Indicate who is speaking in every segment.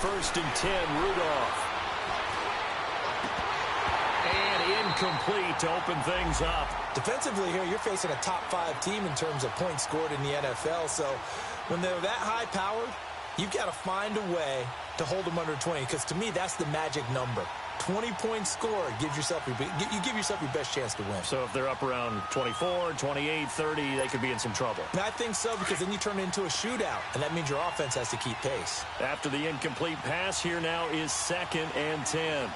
Speaker 1: first and 10. Rudolph. And incomplete to open things up.
Speaker 2: Defensively here, you're facing a top 5 team in terms of points scored in the NFL. So when they're that high-powered, you've got to find a way to hold them under 20. Because to me, that's the magic number. 20-point score gives yourself you give yourself your best chance to win.
Speaker 1: So if they're up around 24, 28, 30, they could be in some trouble.
Speaker 2: And I think so, because then you turn it into a shootout, and that means your offense has to keep pace.
Speaker 1: After the incomplete pass, here now is 2nd and 10.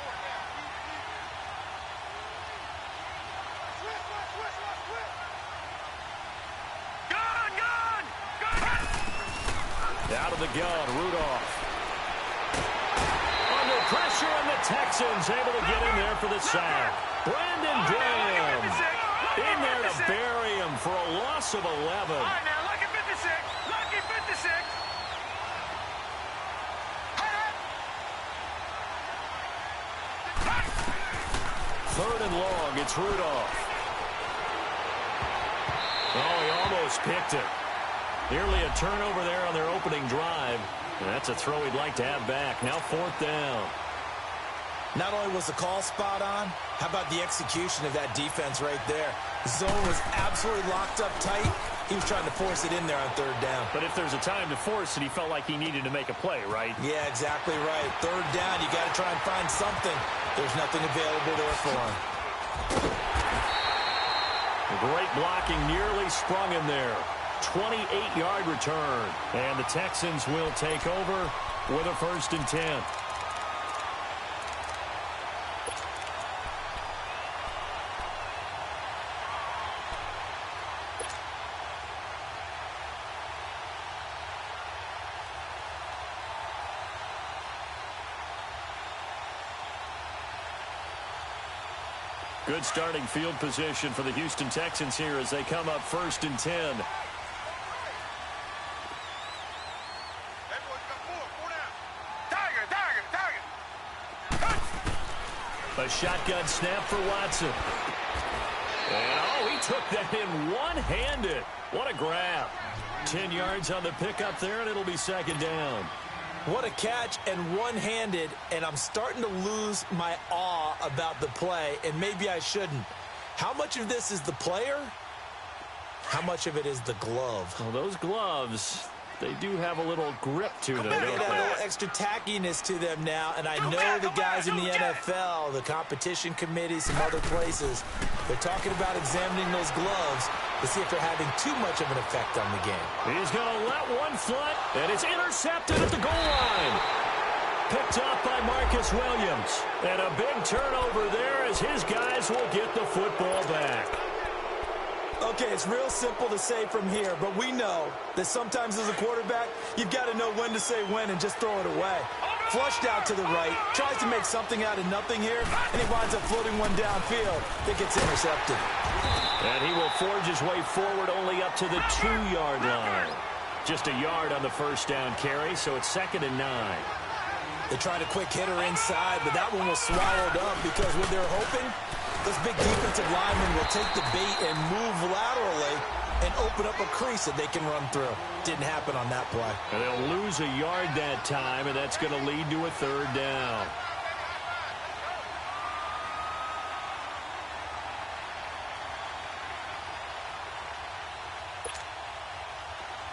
Speaker 1: Out of the gun, Rudolph. Under pressure, and the Texans able to get in there for the sack. Brandon Graham in there to bury him for a loss of 11.
Speaker 3: All right, now, lucky 56. Lucky 56.
Speaker 1: 3rd and long, it's Rudolph. Oh, he almost picked it. Nearly a turnover there on their opening drive. And that's a throw he'd like to have back. Now 4th down.
Speaker 2: Not only was the call spot on, how about the execution of that defense right there? The zone was absolutely locked up tight. He was trying to force it in there on 3rd down.
Speaker 1: But if there's a time to force it, he felt like he needed to make a play, right?
Speaker 2: Yeah, exactly right. 3rd down, you got to try and find something. There's nothing available there for him.
Speaker 1: Great blocking, nearly sprung him there. 28-yard return. And the Texans will take over with a 1st and 10. Good starting field position for the Houston Texans here as they come up 1st and 10. A shotgun snap for Watson. And, oh, he took that in one-handed. What a grab. 10 yards on the pickup there, and it'll be 2nd down.
Speaker 2: What a catch, and one-handed, and I'm starting to lose my awe about the play, and maybe I shouldn't. How much of this is the player? How much of it is the glove?
Speaker 1: Well, those gloves, they do have a little grip to them.
Speaker 2: They have a little extra tackiness to them now, and I know the guys in the NFL, the competition committee, some other places, they're talking about examining those gloves to see if they're having too much of an effect on the game.
Speaker 1: He's going to let one fly, and it's intercepted at the goal line. Picked up by Marcus Williams. And a big turnover there as his guys will get the football back.
Speaker 2: Okay, it's real simple to say from here, but we know that sometimes as a quarterback, you've got to know when to say when and just throw it away. Flushed out to the right, tries to make something out of nothing here, and he winds up floating one downfield that gets intercepted.
Speaker 1: And he will forge his way forward only up to the 2-yard line. Just a yard on the 1st down carry, so it's 2nd and 9.
Speaker 2: They tried a quick hitter inside, but that one was swallowed up because what they're hoping, this big defensive lineman will take the bait and move laterally and open up a crease that they can run through. Didn't happen on that play.
Speaker 1: And they'll lose a yard that time, and that's going to lead to a 3rd down.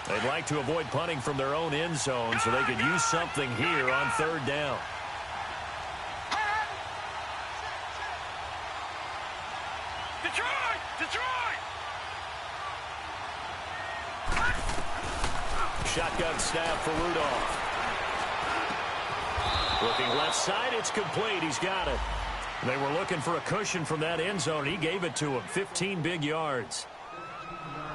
Speaker 1: They'd like to avoid punting from their own end zone so they could use something here on 3rd down.
Speaker 3: Detroit!
Speaker 1: Shotgun snap for Rudolph. Looking left side, it's complete. He's got it. They were looking for a cushion from that end zone. He gave it to him. 15 big yards.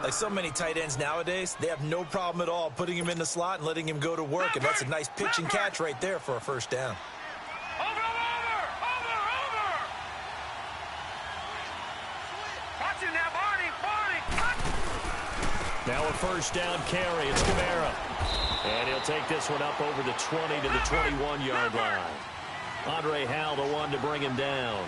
Speaker 2: Like so many tight ends nowadays, they have no problem at all putting him in the slot and letting him go to work. And that's a nice pitch and catch right there for a 1st down.
Speaker 3: Over! Watch it now, Barney!
Speaker 1: Now a 1st down carry. It's Kamara. And he'll take this one up over the 20 to the 21-yard line. Andre Howell, the one to bring him down.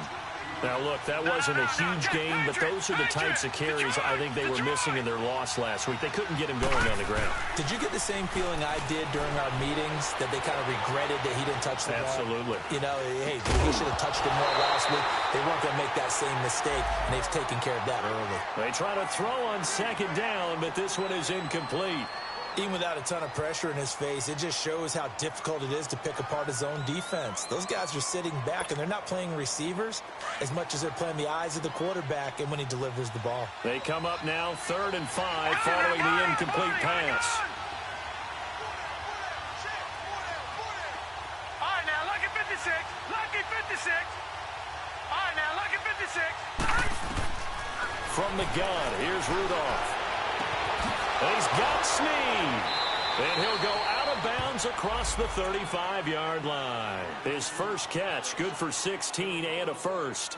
Speaker 1: Now, look, that wasn't a huge game, but those are the types of carries I think they were missing in their loss last week. They couldn't get him going on the ground.
Speaker 2: Did you get the same feeling I did during our meetings, that they kind of regretted that he didn't touch the ball?
Speaker 1: Absolutely.
Speaker 2: You know, hey, he should have touched it more last week. They weren't going to make that same mistake, and they've taken care of that early.
Speaker 1: They try to throw on second down, but this one is incomplete.
Speaker 2: Even without a ton of pressure in his face, it just shows how difficult it is to pick apart his own defense. Those guys are sitting back, and they're not playing receivers as much as they're playing the eyes of the quarterback and when he delivers the ball.
Speaker 1: They come up now 3rd and 5 following the incomplete pass.
Speaker 3: All right, now, lucky 56. Lucky 56. All right, now, lucky 56.
Speaker 1: From the gun, here's Rudolph. He's got Snead, and he'll go out of bounds across the 35-yard line. His first catch, good for 16 and a first.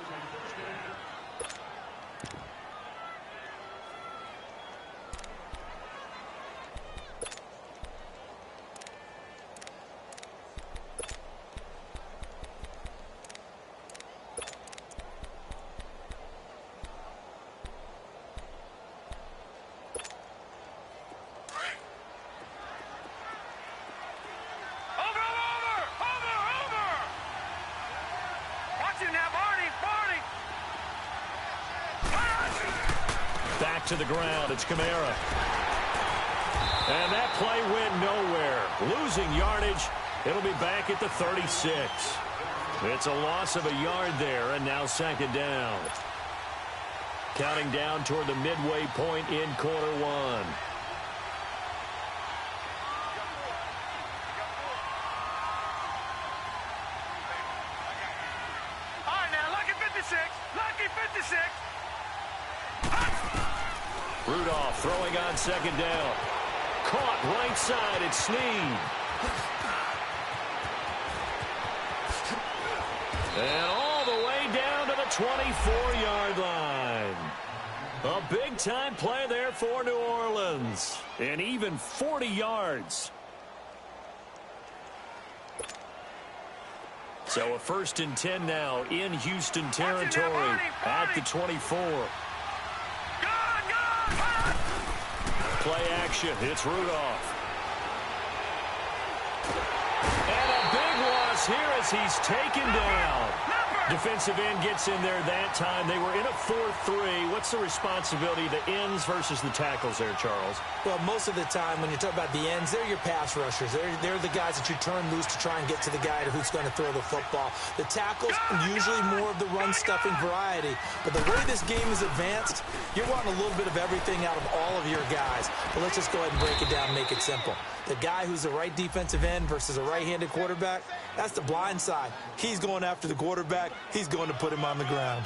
Speaker 1: Back to the ground, it's Kamara. And that play went nowhere. Losing yardage, it'll be back at the 36. It's a loss of a yard there, and now second down. Counting down toward the midway point in quarter one.
Speaker 3: All right, now, lucky 56. Lucky 56.
Speaker 1: Rudolph throwing on second down. Caught right side, it's Snead. And all the way down to the 24-yard line. A big-time play there for New Orleans. And even 40 yards. So a 1st and 10 now in Houston territory at the 24. Play action. It's Rudolph. And a big loss here as he's taken down. Defensive end gets in there that time. They were in a 4-3. What's the responsibility, the ends versus the tackles there, Charles?
Speaker 2: Well, most of the time when you talk about the ends, they're your pass rushers. They're the guys that you turn loose to try and get to the guy who's going to throw the football. The tackles, usually more of the run-stuffing variety. But the way this game is advanced, you're wanting a little bit of everything out of all of your guys. But let's just go ahead and break it down and make it simple. The guy who's the right defensive end versus a right-handed quarterback, that's the blind side. He's going after the quarterback. He's going to put him on the ground.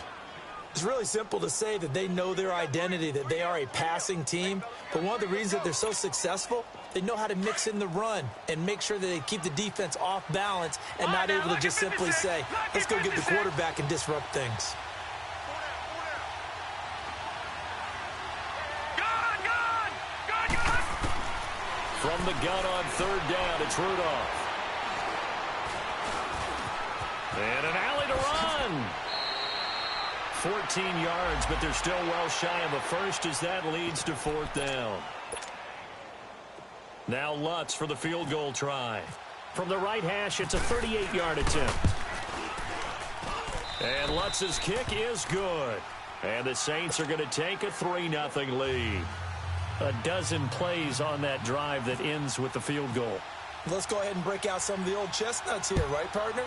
Speaker 2: It's really simple to say that they know their identity, that they are a passing team. But one of the reasons that they're so successful, they know how to mix in the run and make sure that they keep the defense off balance and not able to just simply say, let's go get the quarterback and disrupt things.
Speaker 1: From the gun on 3rd down, it's Rudolph. And an alley to run. 14 yards, but they're still well shy of a first as that leads to 4th down. Now Lutz for the field goal try. From the right hash, it's a 38-yard attempt. And Lutz's kick is good. And the Saints are going to take a 3-0 lead. A dozen plays on that drive that ends with the field goal.
Speaker 2: Let's go ahead and break out some of the old chestnuts here, right, partner?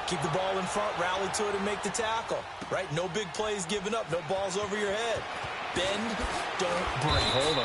Speaker 2: Keep the ball in front, rally to it, and make the tackle, right? No big plays given up, no balls over your head. Bend, don't break.
Speaker 1: Hold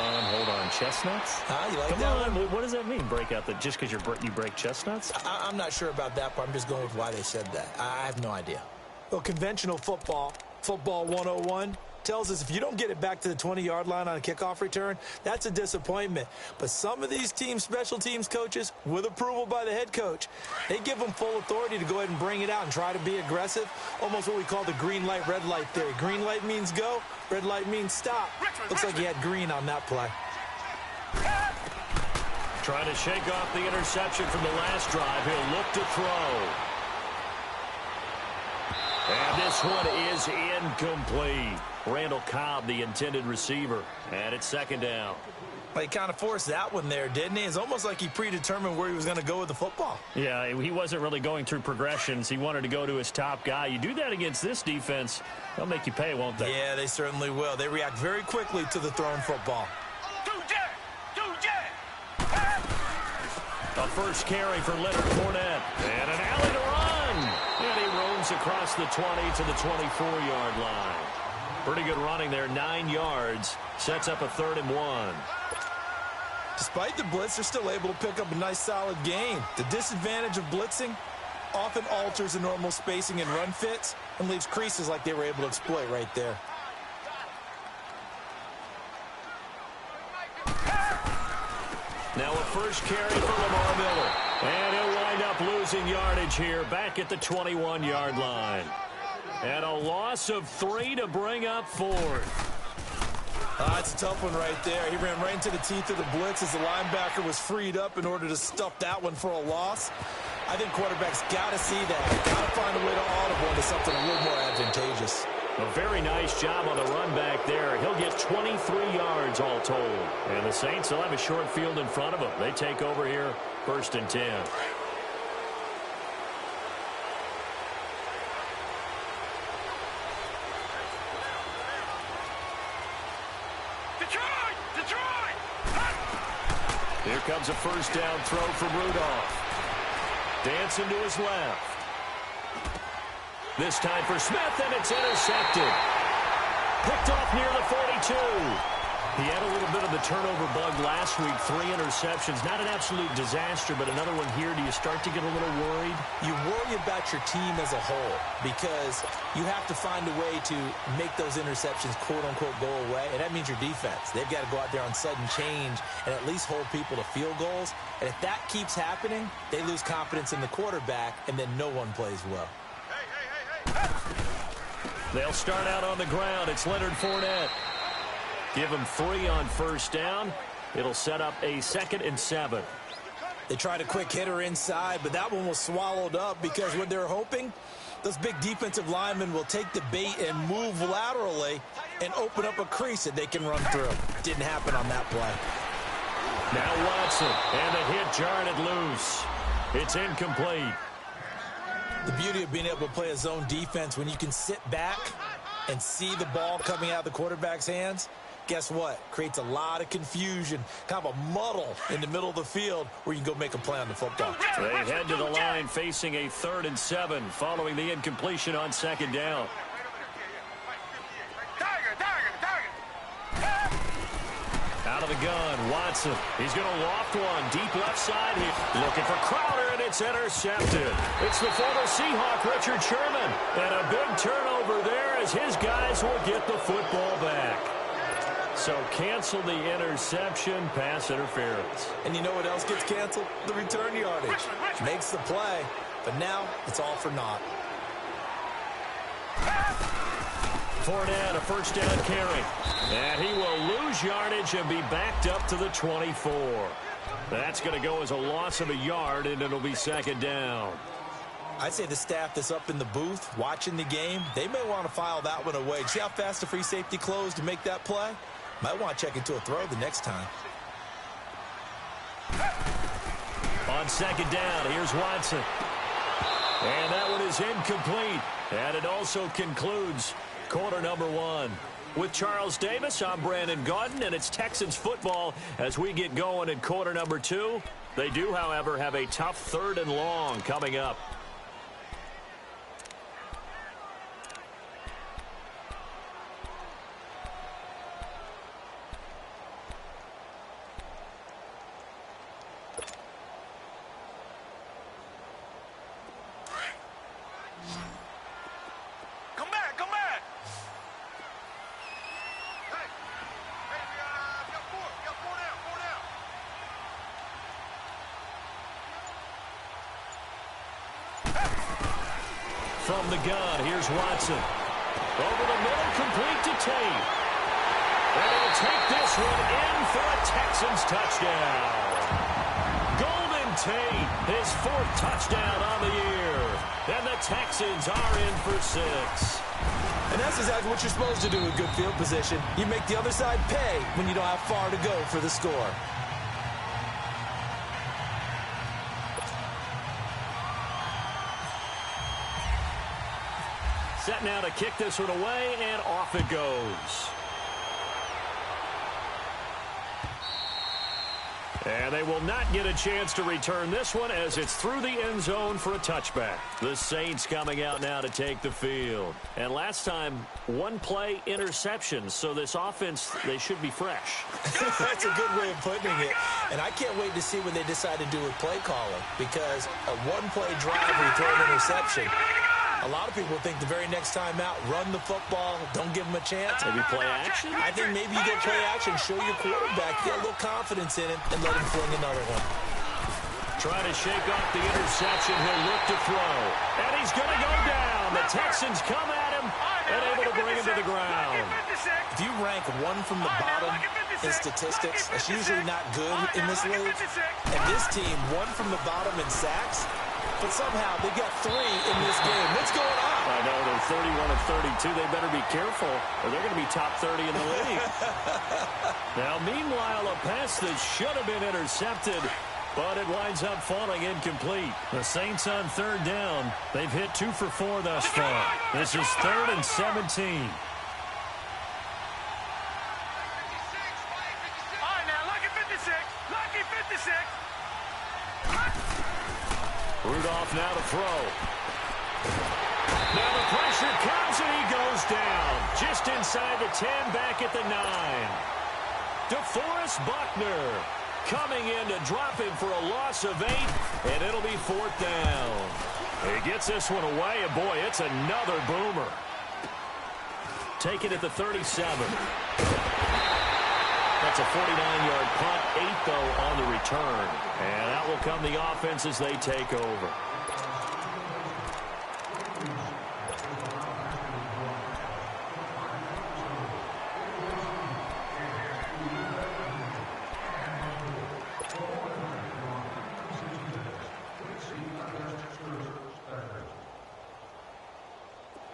Speaker 1: on. Chestnuts?
Speaker 2: You like
Speaker 1: Come
Speaker 2: that
Speaker 1: on,
Speaker 2: one?
Speaker 1: what does that mean, break out that just because you break chestnuts?
Speaker 2: I'm not sure about that part. I'm just going with why they said that. I have no idea. Well, conventional football 101, tells us if you don't get it back to the 20-yard line on a kickoff return, that's a disappointment. But some of these teams, special teams coaches, with approval by the head coach, they give them full authority to go ahead and bring it out and try to be aggressive, almost what we call the green light, red light theory. Green light means go, red light means stop. Looks like he had green on that play.
Speaker 1: Trying to shake off the interception from the last drive. He'll look to throw. And this one is incomplete. Randall Cobb, the intended receiver. And it's second down.
Speaker 2: Well, he kind of forced that one there, didn't he? It's almost like he predetermined where he was going to go with the football.
Speaker 4: Yeah, he wasn't really going through progressions. He wanted to go to his top guy. You do that against this defense, they'll make you pay, won't they?
Speaker 2: Yeah, they certainly will. They react very quickly to the thrown football.
Speaker 1: A first carry for Leonard Fournette. And an alley to run. And he roams across the 20 to the 24-yard line. Pretty good running there, 9 yards. Sets up a 3rd and 1.
Speaker 2: Despite the blitz, they're still able to pick up a nice, solid gain. The disadvantage of blitzing often alters the normal spacing and run fits and leaves creases like they were able to exploit right there.
Speaker 1: Now a first carry for Lamar Miller. And he'll wind up losing yardage here back at the 21-yard line. And a loss of 3 to bring up 4th.
Speaker 2: That's a tough one right there. He ran right into the teeth of the blitz as the linebacker was freed up in order to stuff that one for a loss. I think quarterbacks got to see that. Got to find a way to audible into something a little more advantageous.
Speaker 1: A very nice job on the run back there. He'll get 23 yards all told. And the Saints will have a short field in front of them. They take over here, 1st and 10. Here comes a first down throw from Rudolph. Dancing to his left. This time for Smith, and it's intercepted. Picked off near the 42. He had a little bit of the turnover bug last week. 3 interceptions. Not an absolute disaster, but another one here. Do you start to get a little worried?
Speaker 2: You worry about your team as a whole because you have to find a way to make those interceptions, quote-unquote, go away, and that means your defense. They've got to go out there on sudden change and at least hold people to field goals. And if that keeps happening, they lose confidence in the quarterback, and then no one plays well.
Speaker 1: They'll start out on the ground. It's Leonard Fournette. Give him 3 on first down. It'll set up a 2nd and 7.
Speaker 2: They tried a quick hitter inside, but that one was swallowed up because what they're hoping, those big defensive linemen will take the bait and move laterally and open up a crease that they can run through. Didn't happen on that play.
Speaker 1: Now Watson, and the hit jarred it loose. It's incomplete.
Speaker 2: The beauty of being able to play a zone defense when you can sit back and see the ball coming out of the quarterback's hands, guess what? Creates a lot of confusion, kind of a muddle in the middle of the field where you can go make a play on the football.
Speaker 1: They head to the line facing a 3rd and 7 following the incompletion on 2nd down. Out of the gun, Watson. He's going to loft one deep left side here. Looking for Crowder, and it's intercepted. It's the former Seahawk, Richard Sherman. And a big turnover there as his guys will get the football back. So cancel the interception, pass interference.
Speaker 2: And you know what else gets canceled? The return yardage. Makes the play, but now it's all for naught.
Speaker 1: Fournette, a first down carry. And he will lose yardage and be backed up to the 24. That's going to go as a loss of a yard, and it'll be 2nd down.
Speaker 2: I'd say the staff that's up in the booth watching the game, they may want to file that one away. See how fast the free safety closed to make that play? Might want to check into a throw the next time.
Speaker 1: On 2nd down, here's Watson. And that one is incomplete. And it also concludes quarter number 1. With Charles Davis, I'm Brandon Gaudin, and it's Texans football as we get going in quarter number 2. They do, however, have a tough 3rd and long coming up. From the gun, here's Watson. Over the middle, complete to Tate. And he'll take this one in for a Texans touchdown. Golden Tate, his 4th touchdown on the year. And the Texans are in for 6.
Speaker 2: And that's exactly what you're supposed to do with good field position. You make the other side pay when you don't have far to go for the score.
Speaker 1: Set now to kick this one away, and off it goes. And they will not get a chance to return this one as it's through the end zone for a touchback. The Saints coming out now to take the field. And last time, one play interception. So this offense, they should be fresh.
Speaker 2: That's a good way of putting it. And I can't wait to see what they decide to do with play calling. Because a one-play drive where you throw an interception, a lot of people think the very next time out, run the football, don't give them a chance.
Speaker 1: Maybe play action?
Speaker 2: I think maybe you go play action, show your quarterback, get a little confidence in him, and let him fling another one.
Speaker 1: Trying to shake off the interception. He'll look to throw. And he's going to go down. The Texans come at him and able to bring him to the ground.
Speaker 2: If you rank one from the bottom in statistics, that's usually not good in this league. And this team, one from the bottom in sacks, but somehow they got 3 in this game. What's going on?
Speaker 1: I know, they're 31 of 32. They better be careful, or they're going to be top 30 in the league. Now, meanwhile, a pass that should have been intercepted, but it winds up falling incomplete. The Saints on third down. They've hit 2 for 4 thus far. This is 3rd and 17.
Speaker 3: All right, now, lucky 56. Lucky 56.
Speaker 1: Rudolph now to throw. Now the pressure comes and he goes down. Just inside the 10, back at the 9. DeForest Buckner coming in to drop him for a loss of 8, and it'll be 4th down. He gets this one away, and boy, it's another boomer. Take it at the 37. That's a 49-yard punt, 8, though, on the return. And out will come the offense as they take over.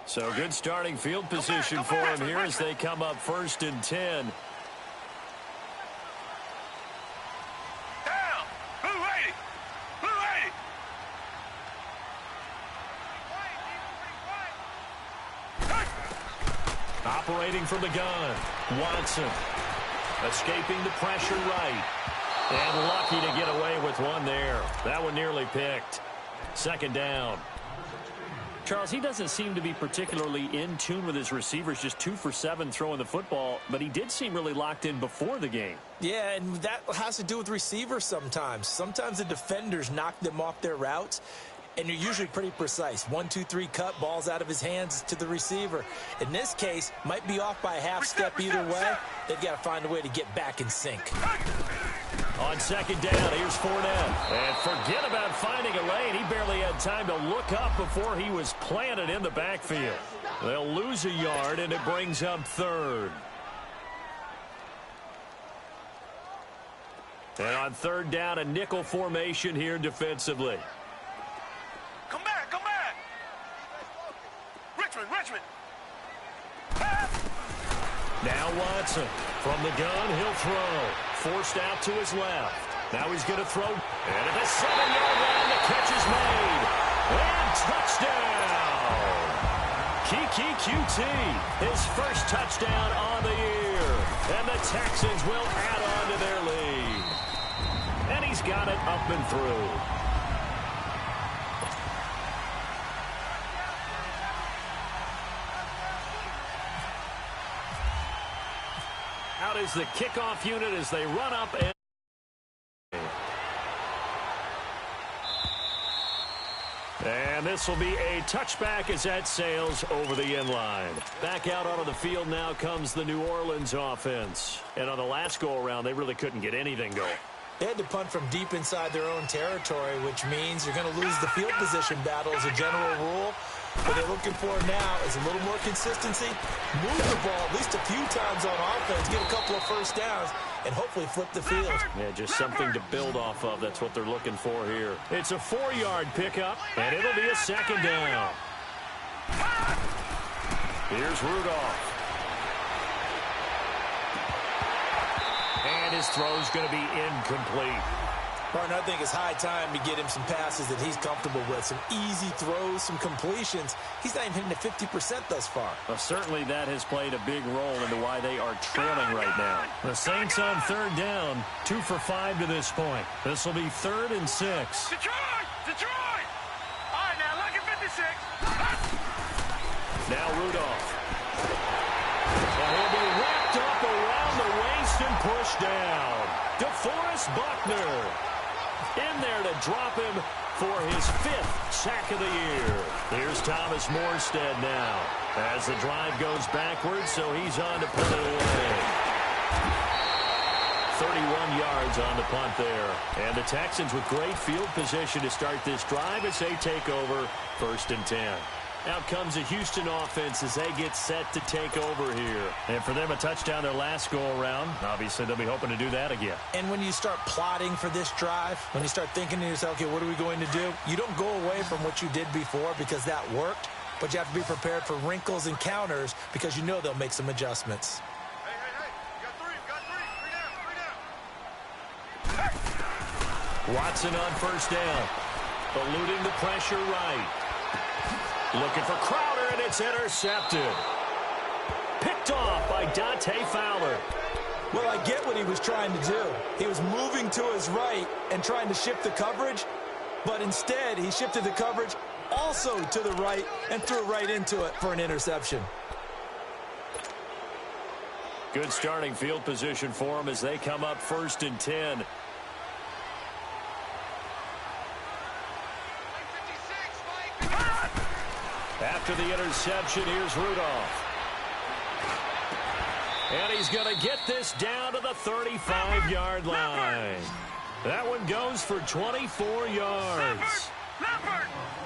Speaker 1: So good starting field position for him here as they come up 1st and 10. Operating from the gun, Watson escaping the pressure right, and lucky to get away with one there. That one nearly picked. 2nd down. Charles, he doesn't seem to be particularly in tune with his receivers, just 2 for 7 throwing the football, but he did seem really locked in before the game.
Speaker 2: Yeah, and that has to do with receivers sometimes. Sometimes the defenders knock them off their routes, and you're usually pretty precise. 1, 2, 3 cut, balls out of his hands to the receiver. In this case, might be off by a half step either way. They've got to find a way to get back in sync.
Speaker 1: On 2nd down, here's Fournette. And forget about finding a lane. He barely had time to look up before he was planted in the backfield. They'll lose a yard, and it brings up 3rd. And on 3rd down, a nickel formation here defensively.
Speaker 3: Come back, come back. Richmond.
Speaker 1: Now Watson from the gun, he'll throw. Forced out to his left. Now he's going to throw. And at the 7-yard line, the catch is made. And touchdown. Kiki QT, his first touchdown on the year. And the Texans will add on to their lead. And he's got it up and through. Out is the kickoff unit as they run up and this will be a touchback as that sails over the end line. Back out onto the field now comes the New Orleans offense. And on the last go-around, they really couldn't get anything going.
Speaker 2: They had to punt from deep inside their own territory, which means you're going to lose the field position battle as a general rule. What they're looking for now is a little more consistency, move the ball at least a few times on offense, get a couple of first downs, and hopefully flip the field.
Speaker 1: Yeah, just something to build off of. That's what they're looking for here. It's a 4-yard pickup, and it'll be a 2nd down.
Speaker 4: Here's Rudolph. And his throw's going to be incomplete.
Speaker 2: Partner, I think it's high time to get him some passes that he's comfortable with. Some easy throws, some completions. He's not even hitting at 50% thus far.
Speaker 4: Well, certainly that has played a big role into why they are trailing right now. The Saints on third down, 2 for 5 to this point. This will be 3rd and 6.
Speaker 3: Detroit! Detroit! All right, now, look at 56.
Speaker 4: Now Rudolph. And he'll be wrapped up around the waist and pushed down. DeForest Buckner in there to drop him for his 5th sack of the year. Here's Thomas Morstead now as the drive goes backwards, so he's on to put it away. 31 yards on the punt there. And the Texans with great field position to start this drive as they take over 1st and 10. Out comes the Houston offense as they get set to take over here. And for them, a touchdown their last go-around. Obviously, they'll be hoping to do that again.
Speaker 2: And when you start plotting for this drive, when you start thinking to yourself, okay, what are we going to do? You don't go away from what you did before because that worked, but you have to be prepared for wrinkles and counters because you know they'll make some adjustments.
Speaker 3: Hey, you got three.
Speaker 4: Watson on 1st down. Eluding the pressure right. Looking for Crowder, and it's intercepted. Picked off by Dante Fowler.
Speaker 2: Well, I get what he was trying to do. He was moving to his right and trying to shift the coverage, but instead he shifted the coverage also to the right and threw right into it for an interception.
Speaker 4: Good starting field position for them as they come up 1st and 10. After the interception, here's Rudolph. And he's going to get this down to the 35-yard line. That one goes for 24 yards.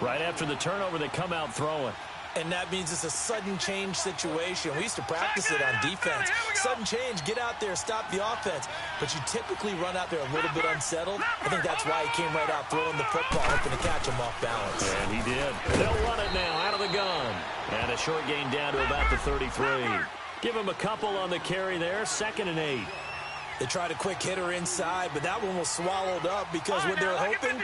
Speaker 4: Right after the turnover, they come out throwing.
Speaker 2: And that means it's a sudden change situation. We used to practice it on defense. Sudden change, get out there, stop the offense. But you typically run out there a little bit unsettled. I think that's why he came right out throwing the football, hoping to catch him off balance.
Speaker 4: And he did. They'll run it now out of the gun. And a short gain down to about the 33. Give him a couple on the carry there, 2nd and 8.
Speaker 2: They tried a quick hitter inside, but that one was swallowed up because what they're hoping,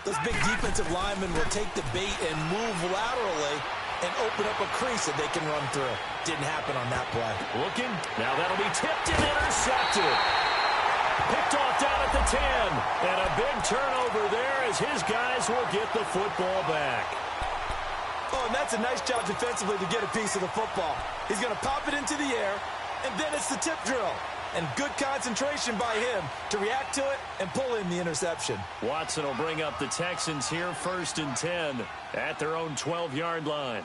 Speaker 2: those big defensive linemen will take the bait and move laterally and open up a crease that they can run through. Didn't happen on that play.
Speaker 4: Looking. Now that'll be tipped and intercepted. Picked off down at the 10. And a big turnover there as his guys will get the football back.
Speaker 2: Oh, and that's a nice job defensively to get a piece of the football. He's going to pop it into the air, and then it's the tip drill. And good concentration by him to react to it and pull in the interception.
Speaker 4: Watson will bring up the Texans here 1st and 10 at their own 12-yard line.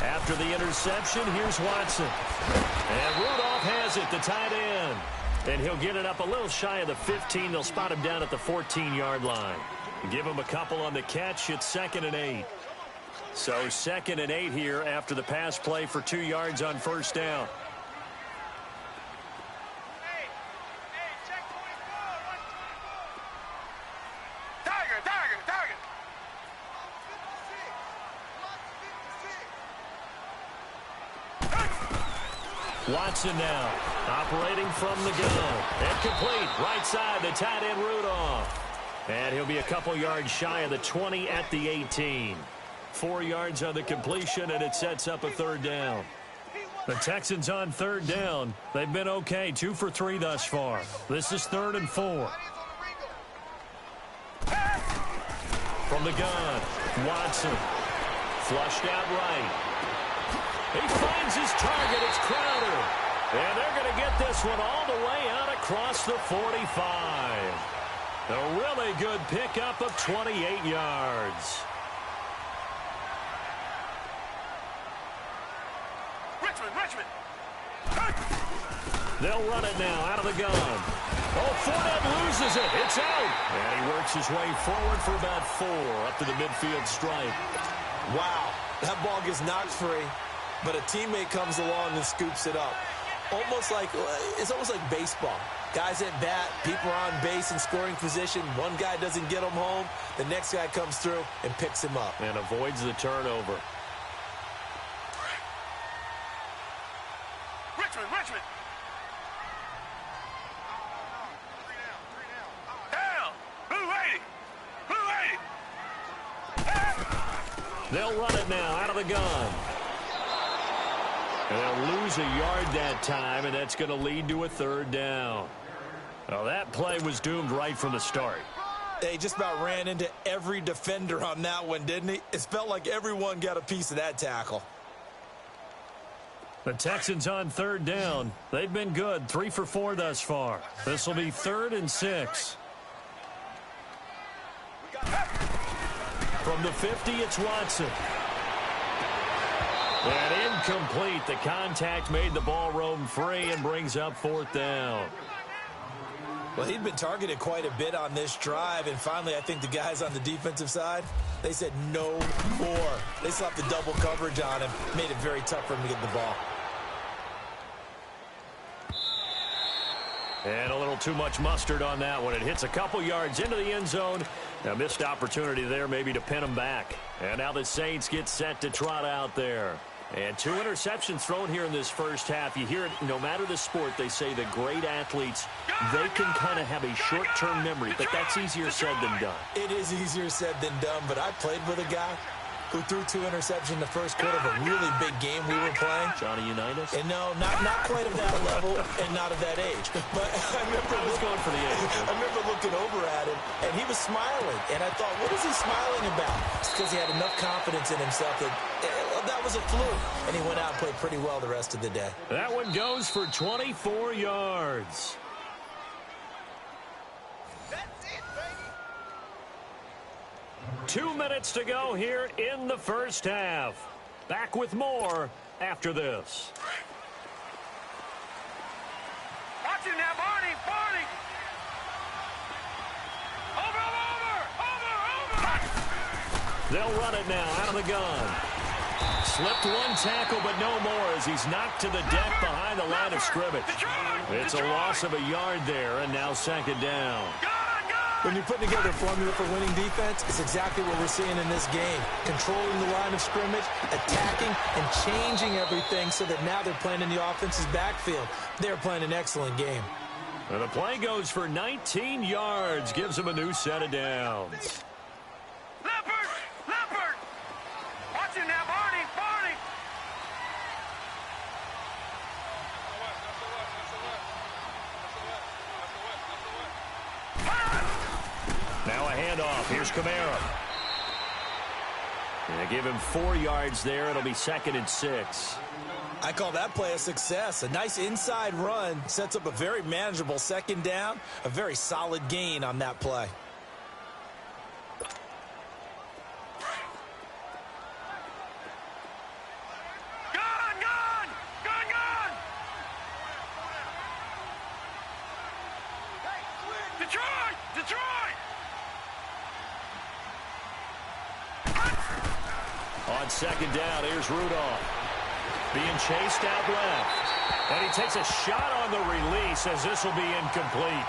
Speaker 4: After the interception, here's Watson. And Rudolph has it, the tight end. And he'll get it up a little shy of the 15. They'll spot him down at the 14-yard line. Give him a couple on the catch. It's 2nd and 8. So 2nd and 8 here after the pass play for 2 yards on 1st down. Watson now, operating from the gun. And complete, right side, the tight end Rudolph. And he'll be a couple yards shy of the 20 at the 18. 4 yards on the completion, and it sets up a 3rd down. The Texans on 3rd down. They've been okay, 2 for 3 thus far. This is 3rd and 4. From the gun, Watson. Flushed out right. He finds his target. It's Crowder. And they're going to get this one all the way out across the 45. A really good pickup of 28 yards.
Speaker 3: Richmond.
Speaker 4: They'll run it now out of the gun. Oh, Fournette loses it. It's out. And he works his way forward for about 4 up to the midfield stripe.
Speaker 2: Wow, that ball gets knocked free. But a teammate comes along and scoops it up. It's almost like baseball. Guys at bat, people are on base in scoring position. One guy doesn't get him home. The next guy comes through and picks him up.
Speaker 4: And avoids the turnover. They'll run it now out of the gun. And they'll lose a yard that time, and that's going to lead to a third down. Well, that play was doomed right from the start.
Speaker 2: They just about ran into every defender on that one, didn't he? It felt like everyone got a piece of that tackle.
Speaker 4: The Texans on third down. They've been good, 3 for 4 thus far. This will be 3rd and 6. From the 50, it's Watson. And incomplete. The contact made the ball roam free and brings up 4th down.
Speaker 2: Well, he'd been targeted quite a bit on this drive, and finally I think the guys on the defensive side, they said no more. They slapped the double coverage on him, made it very tough for him to get the ball.
Speaker 4: And a little too much mustard on that one. It hits a couple yards into the end zone. A missed opportunity there maybe to pin them back. And now the Saints get set to trot out there. And 2 interceptions thrown here in this first half. You hear it, no matter the sport, they say the great athletes, they can kind of have a short-term memory, but that's easier said than done.
Speaker 2: It is easier said than done, but I played with a guy who threw 2 interceptions in the first quarter of a really big game we were playing.
Speaker 4: Johnny Unitas?
Speaker 2: And no, not quite of that level and not of that age. But I remember looking over at him, and he was smiling. And I thought, what is he smiling about? It's because he had enough confidence in himself that that was a fluke. And he went out and played pretty well the rest of the day.
Speaker 4: That one goes for 24 yards. 2 minutes to go here in the first half. Back with more after this.
Speaker 3: Watch him now, Barney. Over.
Speaker 4: They'll run it now out of the gun. Slipped one tackle, but no more as he's knocked to the deck behind the line of scrimmage. It's a loss of a yard there, and now 2nd down.
Speaker 2: When you're putting together a formula for winning defense, it's exactly what we're seeing in this game. Controlling the line of scrimmage, attacking, and changing everything so that now they're playing in the offense's backfield. They're playing an excellent game.
Speaker 4: And the play goes for 19 yards, gives them a new set of downs.
Speaker 3: Leopard. Watch him now, Barney.
Speaker 4: Now a handoff. Here's Kamara. And they give him 4 yards there. It'll be 2nd and 6.
Speaker 2: I call that play a success. A nice inside run sets up a very manageable 2nd down. A very solid gain on that play.
Speaker 3: Detroit!
Speaker 4: On 2nd down, here's Rudolph. Being chased out left. And he takes a shot on the release as this will be incomplete.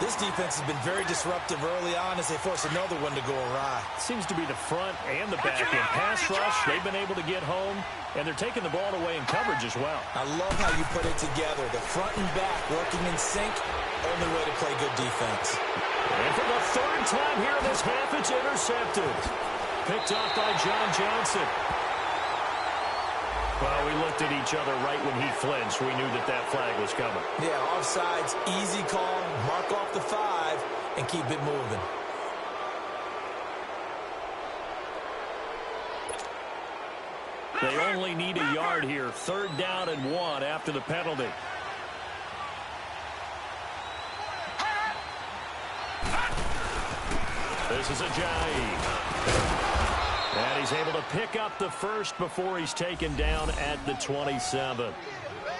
Speaker 2: This defense has been very disruptive early on as they force another one to go awry.
Speaker 4: Seems to be the front and the back end. Pass rush, they've been able to get home, and they're taking the ball away in coverage as well.
Speaker 2: I love how you put it together. The front and back working in sync, only way to play good defense.
Speaker 4: And for the 3rd time here in this half, it's intercepted. Picked off by John Johnson. Well, we looked at each other right when he flinched. We knew that flag was coming.
Speaker 2: Yeah, offsides, easy call, mark off the 5, and keep it moving.
Speaker 4: They only need a yard here. 3rd down and 1 after the penalty. This is Ajayi. And he's able to pick up the first before he's taken down at the 27.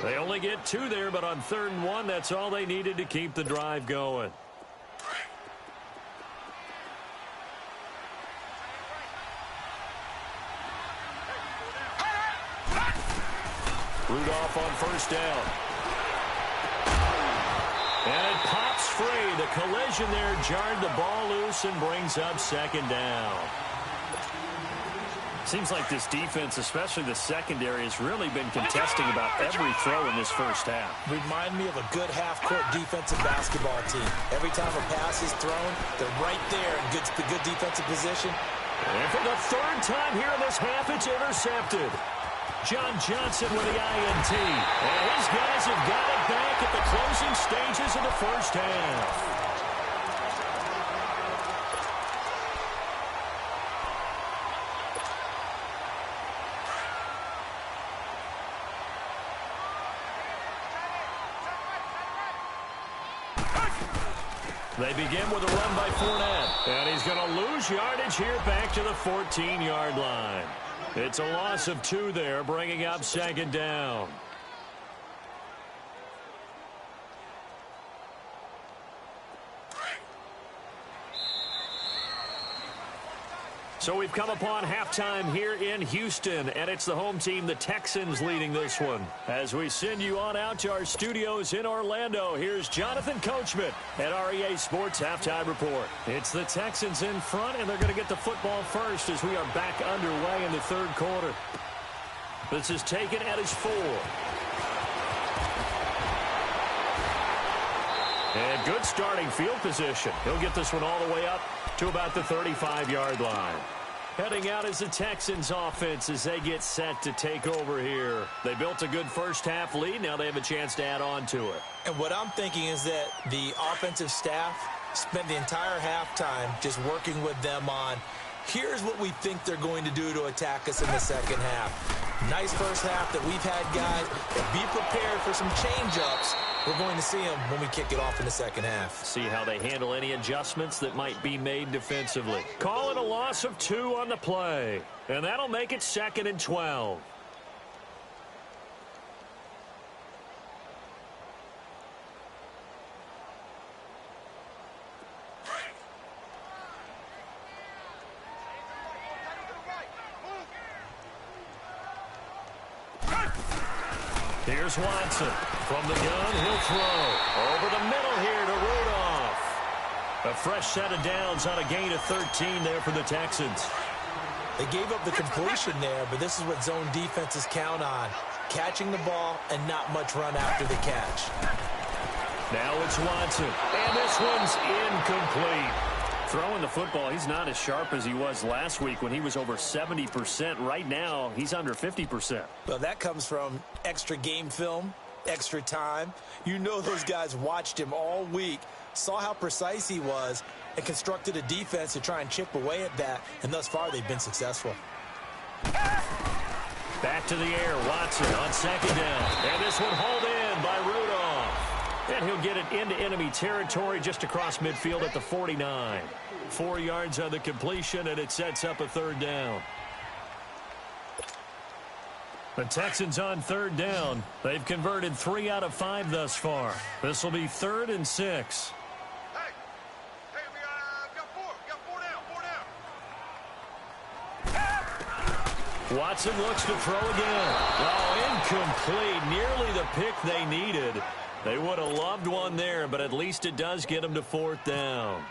Speaker 4: They only get 2 there, but on 3rd and 1, that's all they needed to keep the drive going. Rudolph on 1st down. And it pops free. The collision there jarred the ball loose and brings up 2nd down. Seems like this defense, especially the secondary, has really been contesting about every throw in this first half.
Speaker 2: Remind me of a good half-court defensive basketball team. Every time a pass is thrown, they're right there in good defensive position,
Speaker 1: And for the third time here in this half, it's intercepted. John Johnson with the INT. And his guys have got it back at the closing stages of the first half. They begin with a run by Fournette. And he's going to lose yardage here back to the 14-yard line. It's a loss of 2 there, bringing up second down. So we've come upon halftime here in Houston, and it's the home team, the Texans, leading this one. As we send you on out to our studios in Orlando, here's Jonathan Coachman at REA Sports Halftime Report. It's the Texans in front, and they're going to get the football first as we are back underway in the third quarter. This is taken at his 4. And good starting field position. He'll get this one all the way up to about the 35-yard line. Heading out is the Texans offense as they get set to take over here. They built a good first-half lead. Now they have a chance to add on to it.
Speaker 2: And what I'm thinking is that the offensive staff spent the entire halftime just working with them on, here's what we think they're going to do to attack us in the second half. Nice first half that we've had, guys. But be prepared for some change-ups. We're going to see them when we kick it off in the second half.
Speaker 1: See how they handle any adjustments that might be made defensively. Call it a loss of 2 on the play. And that'll make it 2nd and 12. Here's Watson. From the gun, he'll throw. Over the middle here to Rudolph. A fresh set of downs on a gain of 13 there for the Texans.
Speaker 2: They gave up the completion there, but this is what zone defenses count on. Catching the ball and not much run after the catch.
Speaker 1: Now it's Watson. And this one's incomplete. Throwing the football, he's not as sharp as he was last week when he was over 70%. Right now, he's under 50%.
Speaker 2: Well, that comes from extra game film, extra time. You know those guys watched him all week, saw how precise he was, and constructed a defense to try and chip away at that, and thus far they've been successful.
Speaker 1: Back to the air, Watson on second down. And this one hauled in by Rudolph. And he'll get it into enemy territory just across midfield at the 49. 4 yards on the completion, and it sets up a third down. The Texans on third down. They've converted 3 out of 5 thus far. This will be 3rd and 6.
Speaker 3: Hey, we got 4. We got 4 now.
Speaker 1: Watson looks to throw again. Oh, incomplete. Nearly the pick they needed. They would have loved one there, but at least it does get them to 4th down.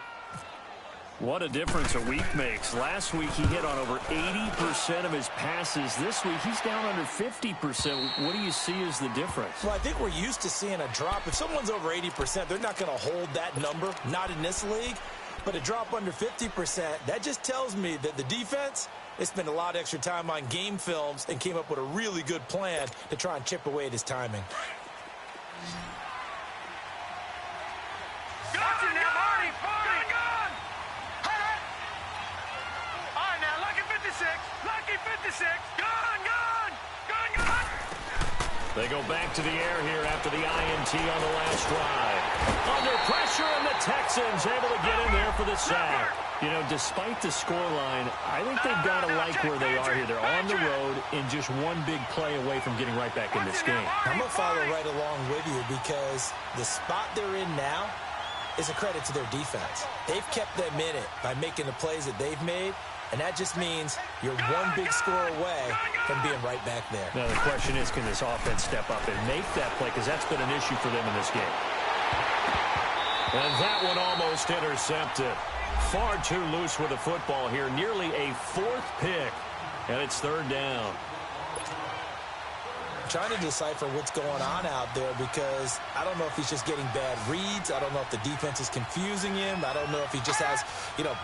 Speaker 1: What a difference a week makes. Last week he hit on over 80% of his passes. This week he's down under 50%. What do you see as the difference?
Speaker 2: Well, I think we're used to seeing a drop. If someone's over 80%, they're not going to hold that number, not in this league. But a drop under 50%, that just tells me that the defense, they spent a lot of extra time on game films and came up with a really good plan to try and chip away at his timing.
Speaker 3: Gun, now, Marty! Gun! Hey! All right, now, lucky 56. Lucky 56. Gun!
Speaker 1: They go back to the air here after the INT on the last drive. Under pressure, and the Texans able to get in there for the sack. You know, despite the scoreline, I think they've got to like where they are here. They're on the road and just one big play away from getting right back in this game.
Speaker 2: I'm going to follow right along with you because the spot they're in now is a credit to their defense. They've kept them in it by making the plays that they've made, and that just means you're one big score away from being right back there.
Speaker 1: Now the question is, can this offense step up and make that play? Because that's been an issue for them in this game. And that one almost intercepted. Far too loose with the football here. Nearly a 4th pick. And it's 3rd down.
Speaker 2: trying to decipher what's going on out there because I don't know if he's just getting bad reads. I don't know if the defense is confusing him. I don't know if he just has,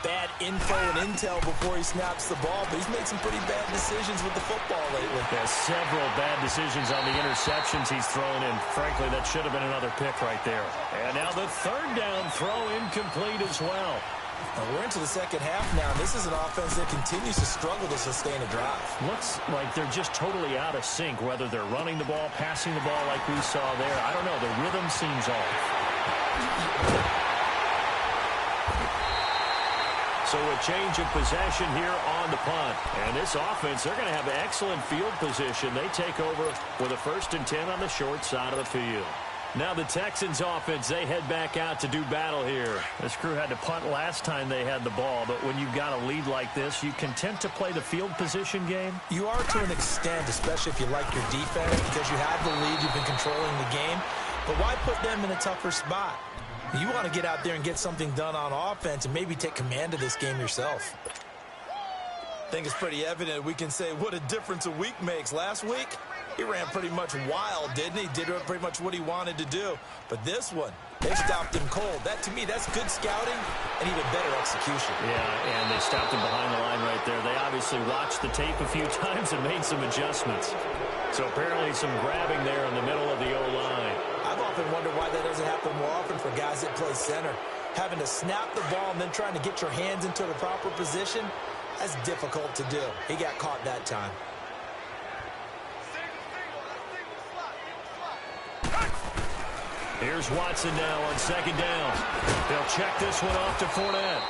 Speaker 2: bad info and intel before he snaps the ball. But he's made some pretty bad decisions with the football lately.
Speaker 4: Yeah, several bad decisions on the interceptions he's thrown in. Frankly, that should have been another pick right there. And now the third down throw incomplete as well.
Speaker 2: We're into the second half now. This is an offense that continues to struggle to sustain a drive.
Speaker 4: Looks like they're just totally out of sync, whether they're running the ball, passing the ball like we saw there. I don't know. The rhythm seems off. So a change of possession here on the punt. And this offense, they're going to have excellent field position. They take over with a 1st and 10 on the short side of the field. Now the Texans offense, they head back out to do battle here. This crew had to punt last time they had the ball, but when you've got a lead like this, you content to play the field position game?
Speaker 2: You are to an extent, especially if you like your defense, because you have the lead, you've been controlling the game. But why put them in a tougher spot? You want to get out there and get something done on offense and maybe take command of this game yourself. I think it's pretty evident we can say what a difference a week makes. Last week, he ran pretty much wild, didn't he? Did pretty much what he wanted to do. But this one, they stopped him cold. That, to me, that's good scouting and even better execution.
Speaker 4: Yeah, and they stopped him behind the line right there. They obviously watched the tape a few times and made some adjustments. So apparently some grabbing there in the middle of the O-line.
Speaker 2: I've often wondered why that doesn't happen more often for guys that play center. Having to snap the ball and then trying to get your hands into the proper position, that's difficult to do. He got caught that time.
Speaker 4: Here's Watson now on 2nd down. They'll check this one off to Fournette.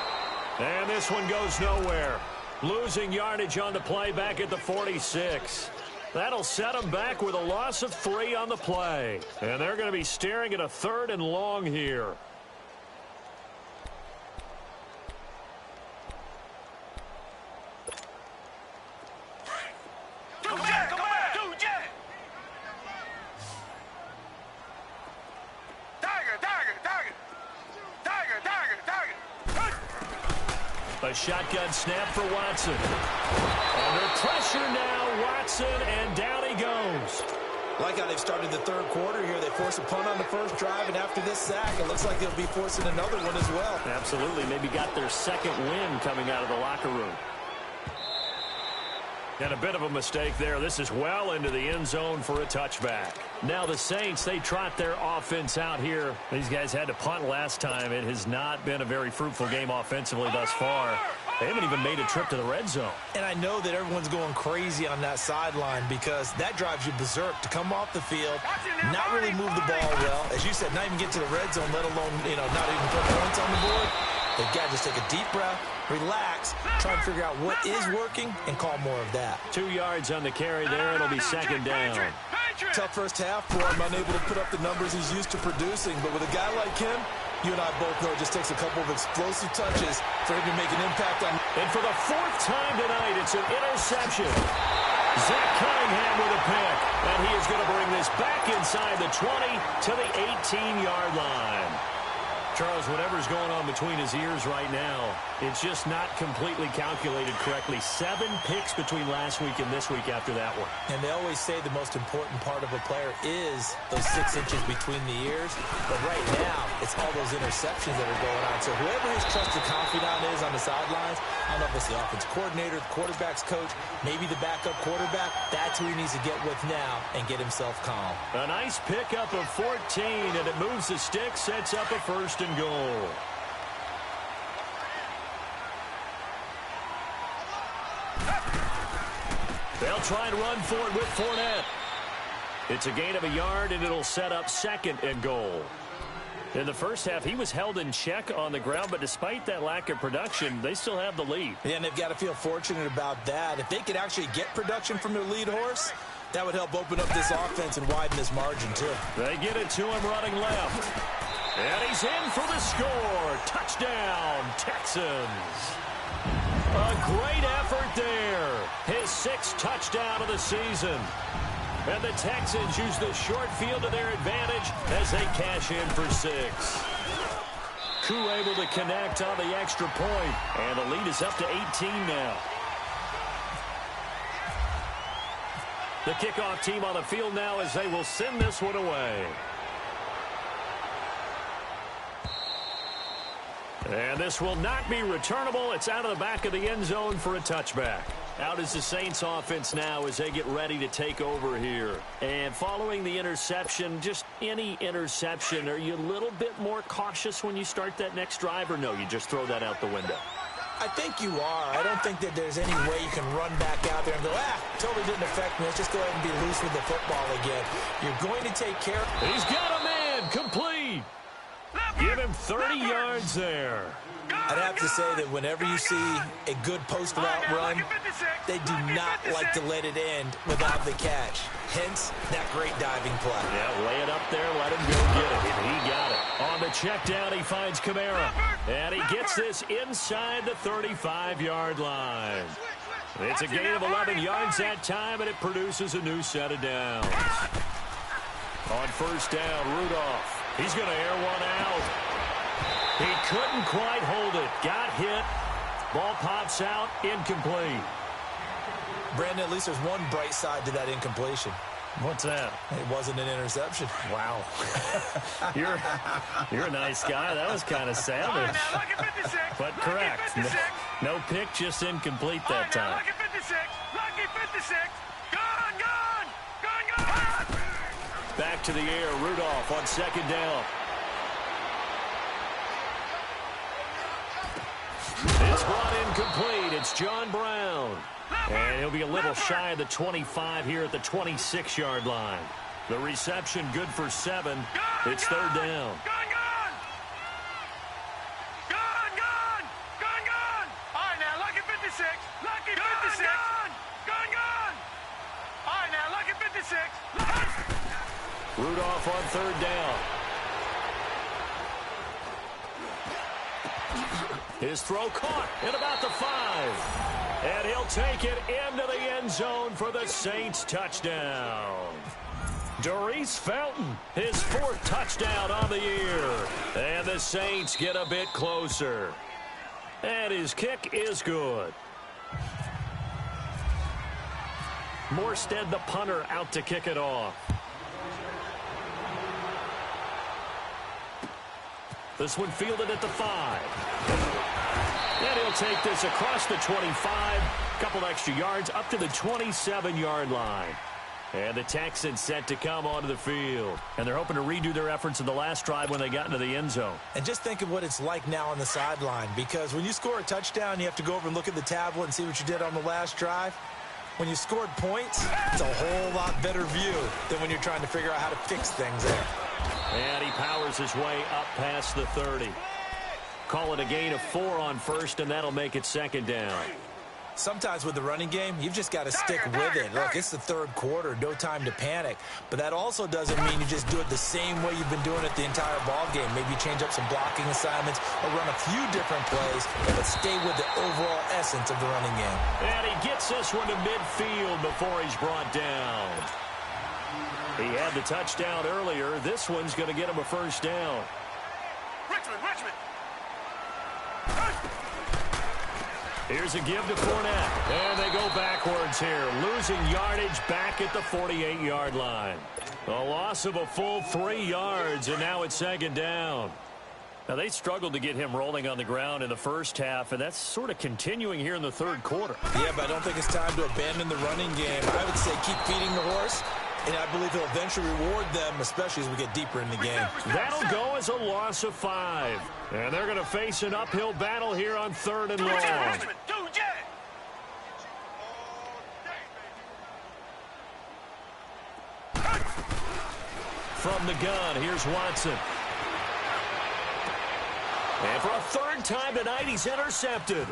Speaker 4: And this one goes nowhere. Losing yardage on the play back at the 46. That'll set them back with a loss of 3 on the play. And they're going to be staring at a 3rd and long here. A shotgun snap for Watson. Under pressure now, Watson, and down he goes.
Speaker 2: Like how they've started the third quarter here. They force a punt on the first drive, and after this sack, it looks like they'll be forcing another one as well.
Speaker 4: Absolutely. Maybe got their second win coming out of the locker room. And a bit of a mistake there. This is well into the end zone for a touchback. Now the Saints, they trot their offense out here. These guys had to punt last time. It has not been a very fruitful game offensively thus far. They haven't even made a trip to the red zone.
Speaker 2: And I know that everyone's going crazy on that sideline because that drives you berserk to come off the field, not really move the ball well. As you said, not even get to the red zone, let alone, not even put points on the board. They've got to just take a deep breath, relax, try and figure out what is working, and call more of that.
Speaker 4: 2 yards on the carry there. It'll be 2nd down.
Speaker 2: Tough first half for him, unable to put up the numbers he's used to producing. But with a guy like him, you and I both know it just takes a couple of explosive touches for him to make an impact on.
Speaker 4: And for the 4th time tonight, it's an interception. Zach Cunningham with a pick. And he is going to bring this back inside the 20 to the 18-yard line. Charles, whatever's going on between his ears right now, it's just not completely calculated correctly. 7 picks between last week and this week after that one.
Speaker 2: And they always say the most important part of a player is those 6 inches between the ears. But right now, it's all those interceptions that are going on. So whoever his trusted confidant is on the sidelines, I don't know if it's the offense coordinator, the quarterback's coach, maybe the backup quarterback, that's who he needs to get with now and get himself calm.
Speaker 4: A nice pickup of 14, and it moves the stick, sets up a 1st and goal. They'll try and run for it with Fournette. It's a gain of a yard, and it'll set up 2nd and goal. In the first half, he was held in check on the ground, but despite that lack of production, they still have the lead.
Speaker 2: Yeah, and they've got to feel fortunate about that. If they could actually get production from their lead horse, that would help open up this offense and widen this margin, too.
Speaker 4: They get it to him running left. And he's in for the score. Touchdown, Texans. A great effort there. His 6th touchdown of the season. And the Texans use the short field to their advantage as they cash in for 6. Koo able to connect on the extra point. And the lead is up to 18 now. The kickoff team on the field now as they will send this one away. And this will not be returnable. It's out of the back of the end zone for a touchback. Out is the Saints offense now as they get ready to take over here. And following the interception, just any interception, are you a little bit more cautious when you start that next drive, or no, you just throw that out the window?
Speaker 2: I think you are. I don't think that there's any way you can run back out there and go, totally didn't affect me. Let's just go ahead and be loose with the football again. You're going to take care.
Speaker 4: He's got a man complete. Give him 30 yards there.
Speaker 2: I'd have to say that whenever you see a good post route run, they do not like to let it end without the catch. Hence, that great diving play.
Speaker 4: Yeah, lay it up there, let him go get it. And he got it. On the check down, he finds Kamara. And he gets this inside the 35-yard line. It's a gain of 11 yards that time, and it produces a new set of downs. On first down, Rudolph. He's going to air one out. He couldn't quite hold it. Got hit. Ball pops out. Incomplete.
Speaker 2: Brandon, at least there's one bright side to that incompletion.
Speaker 4: What's that?
Speaker 2: It wasn't an interception.
Speaker 4: Wow. You're a nice guy. That was kind of savage. But correct. No pick, just incomplete that time.
Speaker 3: Lucky 56. Lucky 56. Gone, gone. Gone, gone.
Speaker 4: Back to the air. Rudolph on second down. It's brought in complete. It's John Brown. And he'll be a little shy of the 25 here at the 26-yard line. The reception good for 7. It's third down.
Speaker 3: Gone, gone. Gone, gone. Gone, gone. All right, now, lucky 56. Lucky 56. Gone, gone. Gone. All right, now, lucky 56.
Speaker 4: Rudolph on third down. His throw caught at about the 5. And he'll take it into the end zone for the Saints touchdown. Doris Felton, his 4th touchdown on the year. And the Saints get a bit closer. And his kick is good. Morstead, the punter, out to kick it off. This one fielded at the 5. And he'll take this across the 25. Couple extra yards up to the 27-yard line. And the Texans set to come onto the field. And they're hoping to redo their efforts in the last drive when they got into the end zone.
Speaker 2: And just think of what it's like now on the sideline. Because when you score a touchdown, you have to go over and look at the tablet and see what you did on the last drive. When you scored points, it's a whole lot better view than when you're trying to figure out how to fix things there.
Speaker 4: And he powers his way up past the 30. Call it a gain of 4 on first, and that'll make it second down.
Speaker 2: Sometimes with the running game, you've just got to stick with it. Look, it's the third quarter, no time to panic. But that also doesn't mean you just do it the same way you've been doing it the entire ball game. Maybe change up some blocking assignments or run a few different plays, but stay with the overall essence of the running game.
Speaker 4: And he gets this one to midfield before he's brought down. He had the touchdown earlier. This one's going to get him a first down.
Speaker 3: Richmond.
Speaker 4: Here's a give to Fournette. And they go backwards here. Losing yardage back at the 48-yard line. A loss of a full 3 yards, and now it's second down. Now, they struggled to get him rolling on the ground in the first half, and that's sort of continuing here in the third quarter.
Speaker 2: Yeah, but I don't think it's time to abandon the running game. I would say keep feeding the horse, and I believe he'll eventually reward them, especially as we get deeper in the game.
Speaker 4: That'll go as a loss of 5. And they're going to face an uphill battle here on third and long. From the gun, here's Watson. And for a third time tonight, he's intercepted.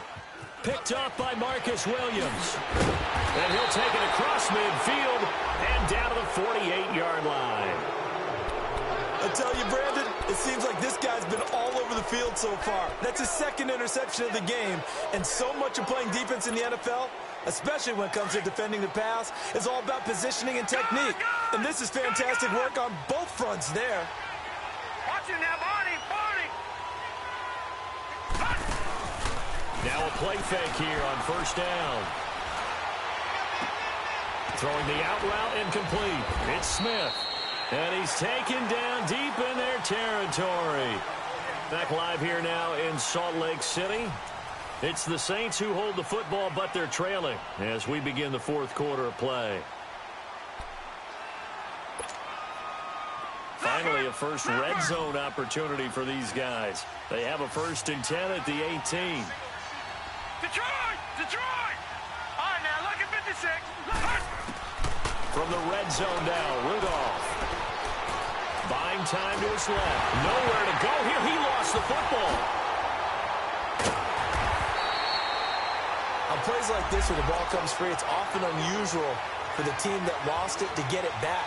Speaker 4: Picked off by Marcus Williams. And he'll take it across midfield and down to the 48-yard line.
Speaker 2: I tell you, Brandon, it seems like this guy's been all over the field so far. That's his 2nd interception of the game. And so much of playing defense in the NFL, especially when it comes to defending the pass, is all about positioning and technique. And this is fantastic work on both fronts there.
Speaker 3: Watch him now, Barney.
Speaker 4: Now a play fake here on first down. Throwing the out route incomplete. It's Smith. And he's taken down deep in their territory. Back live here now in Salt Lake City. It's the Saints who hold the football, but they're trailing as we begin the fourth quarter of play. Finally, a first red zone opportunity for these guys. They have a 1st and 10 at the 18.
Speaker 3: Detroit! Detroit! All right, now, look at 56.
Speaker 4: From the red zone now, Rudolph. Buying time to his left. Nowhere to go here. He lost the football.
Speaker 2: On plays like this where the ball comes free, it's often unusual for the team that lost it to get it back.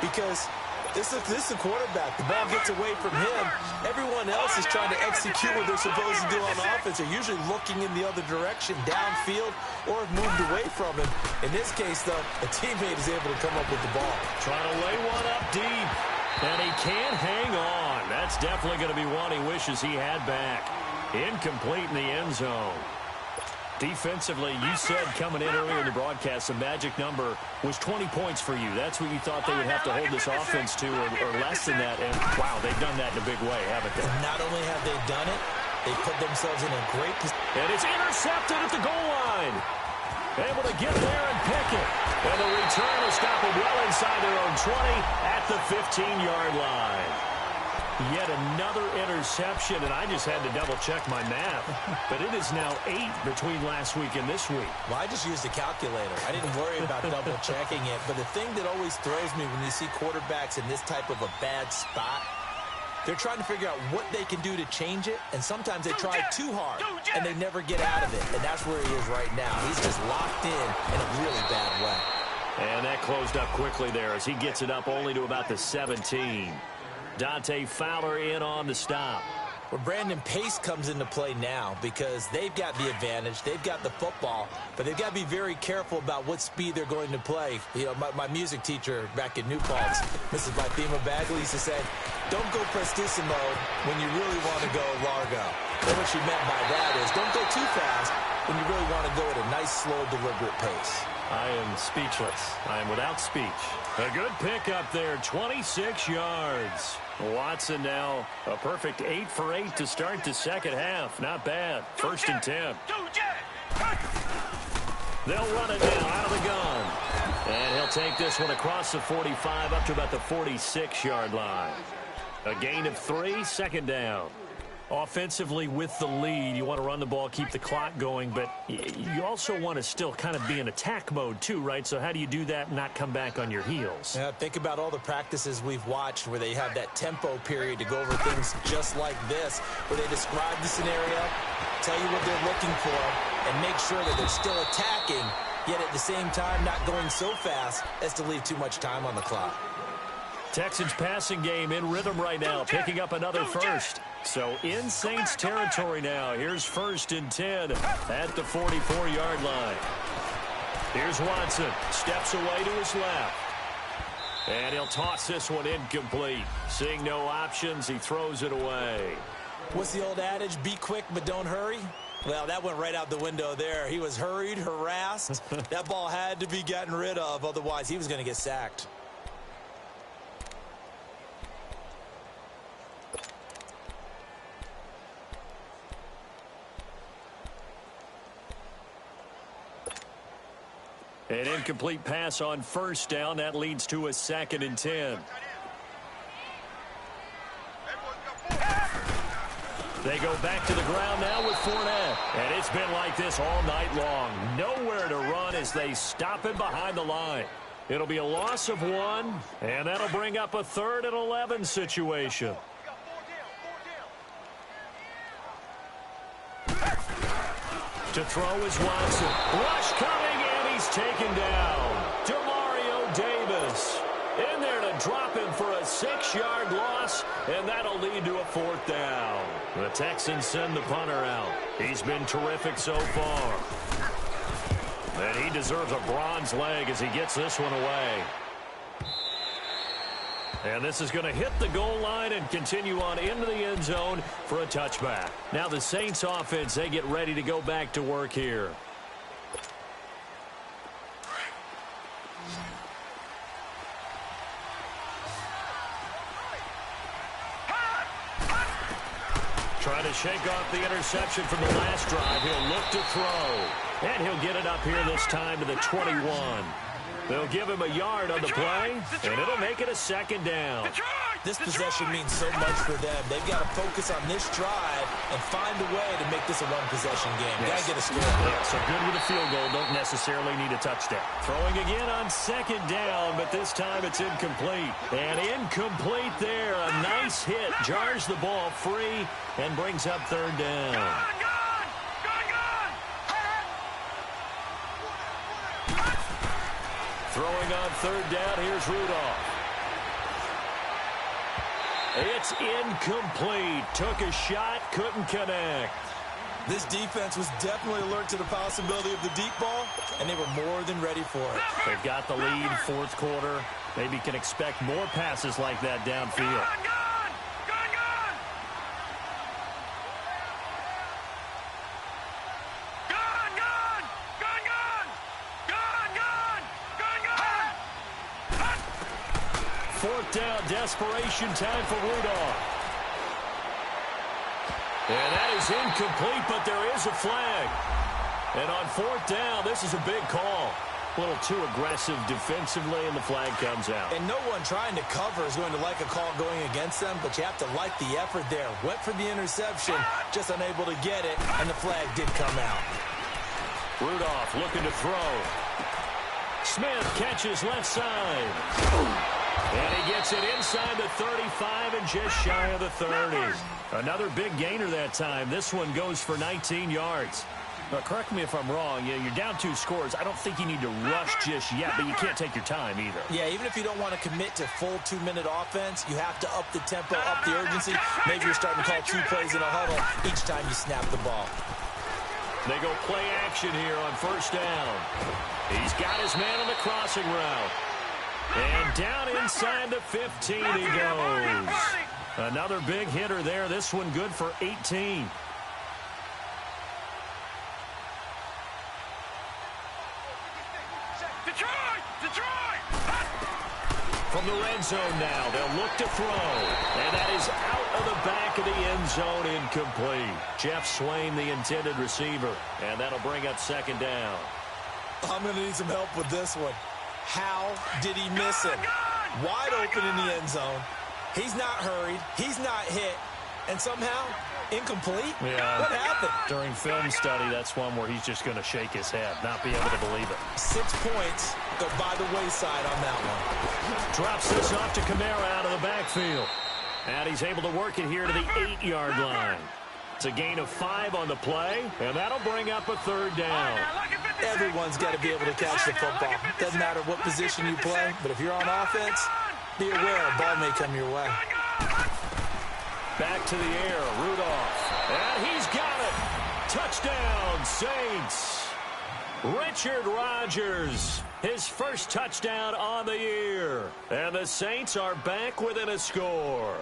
Speaker 2: Because this is the quarterback. The ball gets away from him. Everyone else is trying to execute what they're supposed to do on offense. They're usually looking in the other direction, downfield, or have moved away from him. In this case, though, a teammate is able to come up with the ball.
Speaker 4: Trying to lay one up deep. And he can't hang on. That's definitely going to be one he wishes he had back. Incomplete in the end zone. Defensively, you said coming in earlier in the broadcast, the magic number was 20 points for you. That's what you thought they would have to hold this offense to, or less than that. And, wow, they've done that in a big way, haven't they?
Speaker 2: And not only have they done it, they put themselves in a great position.
Speaker 4: And it's intercepted at the goal line. Able to get there and pick it. And the return will stop them well inside their own 20 at the 15-yard line. Yet another interception, and I just had to double-check my math. But it is now 8 between last week and this week.
Speaker 2: Well, I just used a calculator. I didn't worry about double-checking it. But the thing that always throws me when you see quarterbacks in this type of a bad spot, they're trying to figure out what they can do to change it, and sometimes they try too hard, and they never get out of it. And that's where he is right now. He's just locked in a really bad way.
Speaker 4: And that closed up quickly there as he gets it up only to about the 17. Dante Fowler in on the stop.
Speaker 2: Well, Brandon, pace comes into play now because they've got the advantage. They've got the football, but they've got to be very careful about what speed they're going to play. You know, my music teacher back in New Paltz, Mrs. Bythema Bagley, used to say, don't go prestissimo when you really want to go largo. And what she meant by that is don't go too fast when you really want to go at a nice, slow, deliberate pace.
Speaker 4: I am speechless. I am without speech. A good pick up there, 26 yards. Watson now a perfect 8 for 8 to start the second half. Not bad. 1st and 10. They'll run it now out of the gun. And he'll take this one across the 45 up to about the 46-yard line. A gain of 3, 2nd down. Offensively with the lead, you want to run the ball, keep the clock going, but you also want to still kind of be in attack mode too, right? So how do you do that and not come back on your heels?
Speaker 2: Yeah, think about all the practices we've watched where they have that tempo period to go over things just like this, where they describe the scenario, tell you what they're looking for, and make sure that they're still attacking, yet at the same time not going so fast as to leave too much time on the clock.
Speaker 4: Texans passing game in rhythm right now, picking up another first. So in Saints territory now. Here's 1st and 10 at the 44-yard line. Here's Watson. Steps away to his left. And he'll toss this one incomplete. Seeing no options, he throws it away.
Speaker 2: What's the old adage? Be quick, but don't hurry. Well, that went right out the window there. He was hurried, harassed. That ball had to be gotten rid of. Otherwise, he was going to get sacked.
Speaker 4: An incomplete pass on 1st down. That leads to a 2nd and 10. They go back to the ground now with Fournette. And it's been like this all night long. Nowhere to run as they stop him behind the line. It'll be a loss of 1, and that'll bring up a 3rd and 11 situation. To throw is Watson. Rush coming, and he's taken down. Demario Davis in there to drop him for a 6-yard loss, and that'll lead to a 4th down. The Texans send the punter out. He's been terrific so far. And he deserves a bronze leg as he gets this one away. And this is going to hit the goal line and continue on into the end zone for a touchback. Now the Saints offense, they get ready to go back to work here. Trying to shake off the interception from the last drive. He'll look to throw. And he'll get it up here this time to the 21. They'll give him a yard on the play, and it'll make it a second down.
Speaker 2: This possession means so much for them. They've got to focus on this drive and find a way to make this a one-possession game.
Speaker 4: Yes.
Speaker 2: Got to get a score.
Speaker 4: Yeah, so good with a field goal. Don't necessarily need a touchdown. Throwing again on second down, but this time it's incomplete. And incomplete there. A nice hit. Jars the ball free and brings up third down. Throwing on third down, here's Rudolph. It's incomplete. Took a shot, couldn't connect.
Speaker 2: This defense was definitely alert to the possibility of the deep ball, and they were more than ready for it.
Speaker 4: They've got the lead, fourth quarter. Maybe can expect more passes like that downfield. Fourth down, desperation time for Rudolph. And that is incomplete, but there is a flag. And on fourth down, this is a big call. A little too aggressive defensively, and the flag comes out.
Speaker 2: And no one trying to cover is going to like a call going against them, but you have to like the effort there. Went for the interception, just unable to get it, and the flag did come out.
Speaker 4: Rudolph looking to throw. Smith catches left side. And he gets it inside the 35 and just shy of the 30. Another big gainer that time. This one goes for 19 yards. Now, correct me if I'm wrong. You're down 2 scores. I don't think you need to rush just yet, but you can't take your time either.
Speaker 2: Yeah, even if you don't want to commit to full 2-minute offense, you have to up the tempo, up the urgency. Maybe you're starting to call 2 plays in a huddle each time you snap the ball.
Speaker 4: They go play action here on first down. He's got his man on the crossing route. And down inside the 15 he goes. Another big hitter there. This one good for 18.
Speaker 3: Detroit!
Speaker 4: From the red zone now, they'll look to throw. And that is out of the back of the end zone, incomplete. Jeff Swain, the intended receiver. And that'll bring up second down.
Speaker 2: I'm going to need some help with this one. How did he miss him? Wide open in the end zone. He's not hurried. He's not hit. And somehow, incomplete?
Speaker 4: Yeah.
Speaker 2: What happened?
Speaker 4: During film study, that's one where he's just going to shake his head, not be able to believe it.
Speaker 2: 6 points go by the wayside on that one.
Speaker 4: Drops this off to Kamara out of the backfield. And he's able to work it here to the 8-yard line. It's a gain of 5 on the play, and that'll bring up a third down.
Speaker 2: Everyone's got to be able to catch the football. Doesn't matter what position you play, but if you're on offense, be aware a ball may come your way.
Speaker 4: Back to the air, Rudolph. And he's got it. Touchdown, Saints. Richard Rodgers, his first touchdown on the year. And the Saints are back within a score.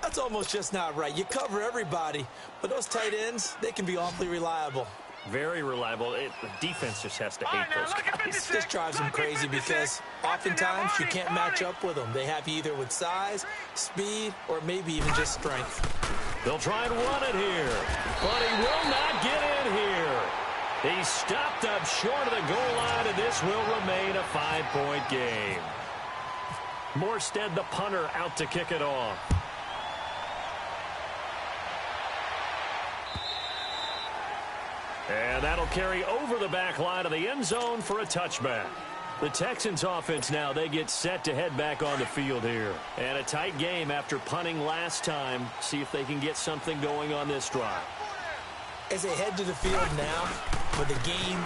Speaker 2: That's almost just not right. You cover everybody, but those tight ends, they can be awfully reliable.
Speaker 4: Very reliable. The defense just has to hate those guys.
Speaker 2: This drives them crazy because oftentimes you can't match up with them. They have you either with size, speed, or maybe even just strength.
Speaker 4: They'll try and run it here, but he will not get in here. He's stopped up short of the goal line, and this will remain a 5-point game. Morstead, the punter, out to kick it off. And that'll carry over the back line of the end zone for a touchback. The Texans offense now, they get set to head back on the field here. And a tight game after punting last time. See if they can get something going on this drive.
Speaker 2: As they head to the field now, with the game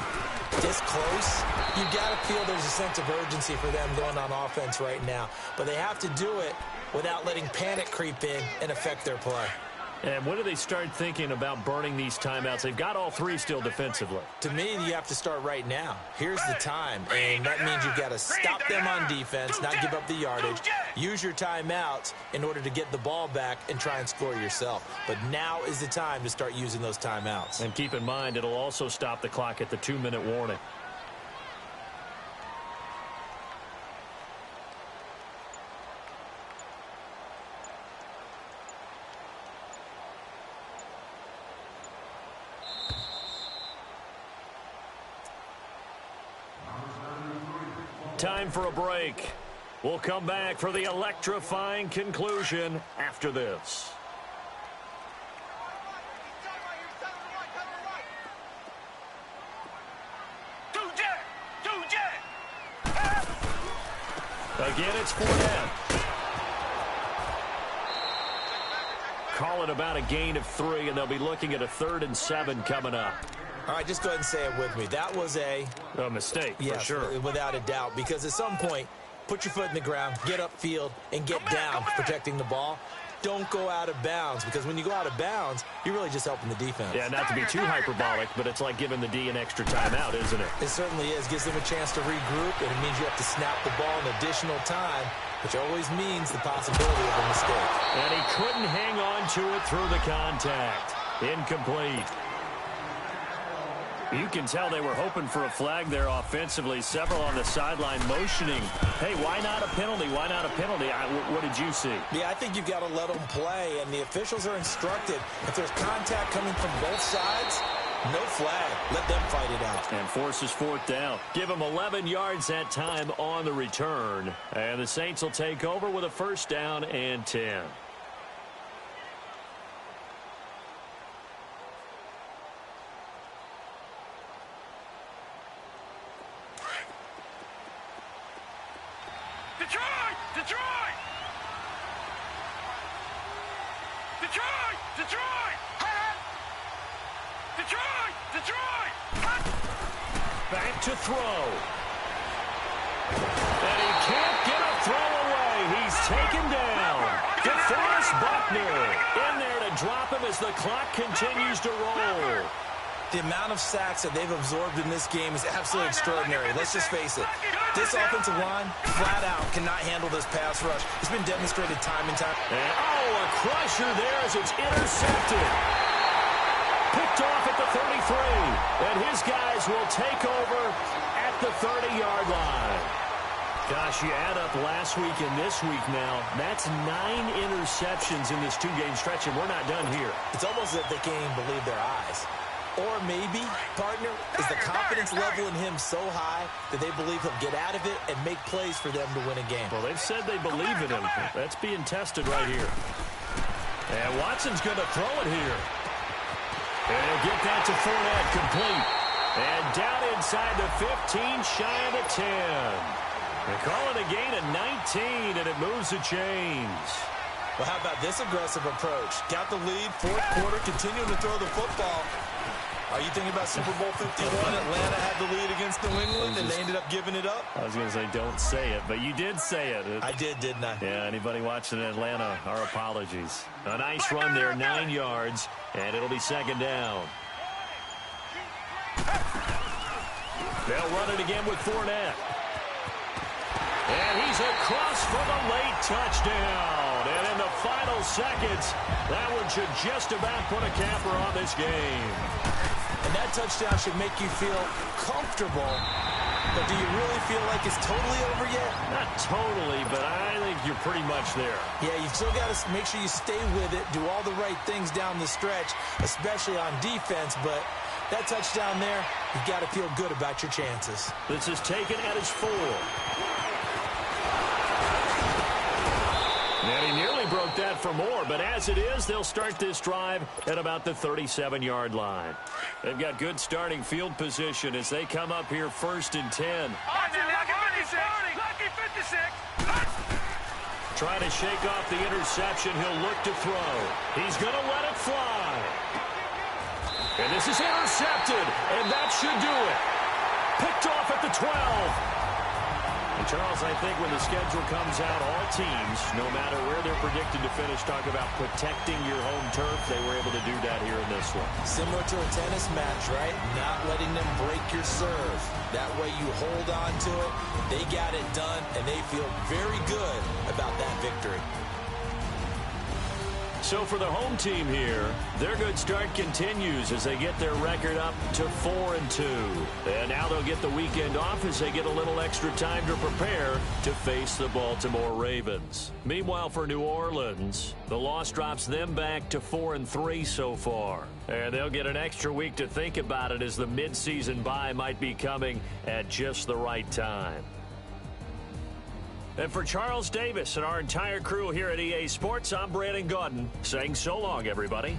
Speaker 2: this close, you got to feel there's a sense of urgency for them going on offense right now. But they have to do it without letting panic creep in and affect their play.
Speaker 4: And when do they start thinking about burning these timeouts? They've got all 3 still defensively.
Speaker 2: To me, you have to start right now. Here's the time, and that means you've got to stop them on defense, not give up the yardage, use your timeouts in order to get the ball back and try and score yourself. But now is the time to start using those timeouts.
Speaker 4: And keep in mind, it'll also stop the clock at the 2-minute warning. Time for a break. We'll come back for the electrifying conclusion after this. Again, it's Fournette. Call it about a gain of 3, and they'll be looking at a 3rd and 7 coming up.
Speaker 2: All right, just go ahead and say it with me. That was a
Speaker 4: mistake,
Speaker 2: yes,
Speaker 4: for sure.
Speaker 2: Without a doubt, because at some point, put your foot in the ground, get upfield, and get down protecting the ball. Don't go out of bounds, because when you go out of bounds, you're really just helping the defense.
Speaker 4: Yeah, not to be too hyperbolic, but it's like giving the D an extra timeout, isn't it?
Speaker 2: It certainly is. Gives them a chance to regroup, and it means you have to snap the ball in additional time, which always means the possibility of a mistake.
Speaker 4: And he couldn't hang on to it through the contact. Incomplete. You can tell they were hoping for a flag there offensively. Several on the sideline motioning. Hey, why not a penalty? Why not a penalty? What did you see?
Speaker 2: Yeah, I think you've got to let them play, and the officials are instructed. If there's contact coming from both sides, no flag. Let them fight it out.
Speaker 4: And forces 4th down. Give them 11 yards that time on the return. And the Saints will take over with a 1st down and 10. Back to throw. And he can't get a throw away. He's taken down. DeForest Buckner in there to drop him as the clock continues to roll.
Speaker 2: The amount of sacks that they've absorbed in this game is absolutely extraordinary. Let's just face it. This offensive line, flat out, cannot handle this pass rush. It's been demonstrated time and time.
Speaker 4: And, a crusher there as it's intercepted. Picked off at the 33. And his guys will take over at the 30-yard line. Gosh, you add up last week and this week now, that's 9 interceptions in this 2-game stretch, and we're not done here.
Speaker 2: It's almost as if they can't even believe their eyes. Or maybe, partner, is the confidence level in him so high that they believe he'll get out of it and make plays for them to win a game.
Speaker 4: Well, they've said they believe in him. That's being tested right here. And Watson's going to throw it here. And he'll get that to Fournette, complete. And down inside the 15, shy of the 10. They call it a gain of 19, and it moves the chains.
Speaker 2: Well, how about this aggressive approach? Got the lead, 4th quarter, continuing to throw the football. Are you thinking about Super Bowl 51? Atlanta had the lead against New England, and they ended up giving it up?
Speaker 4: I was going to say, don't say it, but you did say it.
Speaker 2: I did, didn't I?
Speaker 4: Yeah, anybody watching Atlanta, our apologies. A nice run there, 9 yards, and it'll be 2nd down. They'll run it again with Fournette. And he's across for the late touchdown. And in the final seconds, that one should just about put a capper on this game.
Speaker 2: And that touchdown should make you feel comfortable. But do you really feel like it's totally over yet?
Speaker 4: Not totally, but I think you're pretty much there.
Speaker 2: Yeah, you've still got to make sure you stay with it, do all the right things down the stretch, especially on defense. But that touchdown there, you've got to feel good about your chances.
Speaker 4: This is taken at his 4. And he nearly broke that for more, but as it is, they'll start this drive at about the 37-yard line. They've got good starting field position as they come up here 1st and 10.
Speaker 3: Lucky 56.
Speaker 4: Trying to shake off the interception. He'll look to throw. He's going to let it fly. And this is intercepted, and that should do it. Picked off at the 12. And, Charles, I think when the schedule comes out, all teams, no matter where they're predicted to finish, talk about protecting your home turf. They were able to do that here in this one.
Speaker 2: Similar to a tennis match, right? Not letting them break your serve. That way you hold on to it. They got it done, and they feel very good about that victory.
Speaker 4: So for the home team here, their good start continues as they get their record up to 4-2. And now they'll get the weekend off as they get a little extra time to prepare to face the Baltimore Ravens. Meanwhile, for New Orleans, the loss drops them back to 4-3 so far. And they'll get an extra week to think about it as the midseason bye might be coming at just the right time. And for Charles Davis and our entire crew here at EA Sports, I'm Brandon Gaudin saying so long, everybody.